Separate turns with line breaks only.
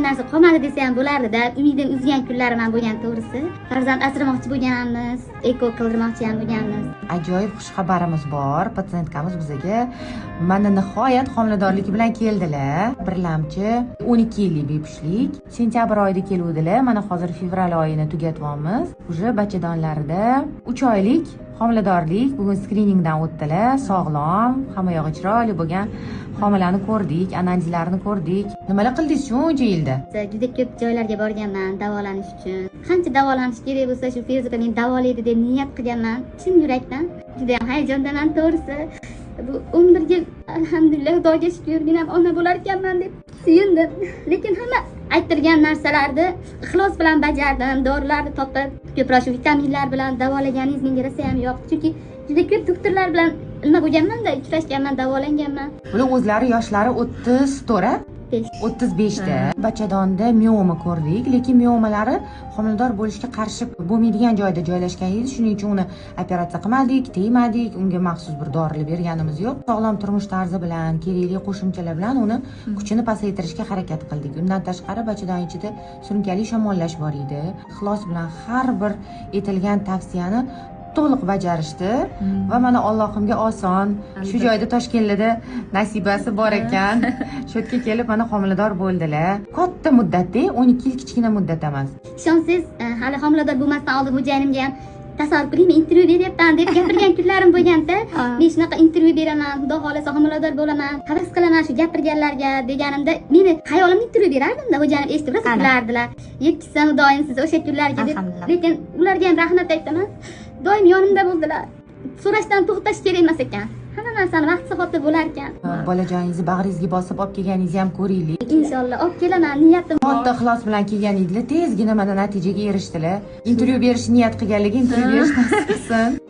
narsa qolmadi desa ham bo'lardi-da. Umidim uzgan kunlarim ham bo'lgan to'g'risi. Farzand asramoqchi bo'lganmiz, eko qildirmoqchi ham bo'lganmiz.
Ajoyib xushxabarimiz bor. Patsientkamiz bizga mana nihoyat homiladorlik bilan keldilar. Birlamchi 12 yillik bepushtlik. Sentyabr oyida keluvdilar. Mana hozir fevral oyini tugatyapmiz. Uje bachadonlarida 3 oylik homiladorlik. Bugun skriningdan o'tdilar. Sog'lom, hamma yog'i chiroyli bo'lgan homilani ko'rdik, analizlarni ko'rdik. Nimalar qildingiz shuncha yilda?
Juda ko'p joylarga borganman davolanish uchun. Qancha davolanish kerak bo'lsa, shu Feruza meni davolaydi deb niyat qilganman. Chin yurakdan. Juda ham hayajondaman to'g'risi. Bu 11 yil alhamdulillah Xudoga shukr, men ham ona bo'lar ekanman deb suyundim. Lekin hamma ayttirgan narsalarni ixlos bilan bajardim. Dorilarni topib, ko'proq shu vitaminlar bilan davolaganingiz menga rosa ham yoqdi. Chunki juda ko'p doktorlar bilan nima bo'lganman-da, uchrashganman, davolanganman.
Ular o'zlari yoshlari 34, 35 da bachadonda mioma ko'rdik, lekin miomalari homilador bo'lishga qarshi bo'lmaydigan joyda joylashgan edi. Shuning uchun uni operatsiya qilmadik, tegmadik, unga maxsus bir dorilar berganimiz yo'q. Sog'lom turmush tarzi bilan, kerakli qo'shimchalar bilan uni kuchini pasaytirishga harakat qildik. Undan tashqari bachadon ichida surunkali shamollash bor edi. Ixlos bilan har bir etilgan tavsiyani to'liq bajarishdi va mana Allohimga oson shu joyda Toshkentda nasibasi bor ekan. Shu yerga kelib mana homilador bo'ldilar. Katta muddatda, 12 yil kichkina muddat emas.
Ishonsiz, hali homilador bo'lmasdan oldin xo'jayinimga ham tasavvur qiling, men intervyu beryapman deb gapirgan kunlarim bo'lganda, men shunaqa intervyu beraman, xudo xolasa homilador bo'laman, havas qilaman shu gapirganlarga deganimda, meni xayolimda intervyu berardim-da, xo'jayinim eshitib rosa kulardilar. Yetkizsam doim siz o'sha kunlarga deb. Lekin ularga ham rahmat aytaman. Doim yonimda bo'ldilar. So'rashdan to'xtash kerak emas ekan. Hamma narsani vaqt soati bo'lar ekan.
Bolajoningizni bag'ringizga bosib olib kelganingizni ham ko'ringlar.
Inshaalloh olib kelaman, niyatim bor.
Katta ixlos bilan kelgan edilar, tezgina mana natijaga erishdilar. Intervyu berishni niyat qilganligi intervyu berish nasib qilsin.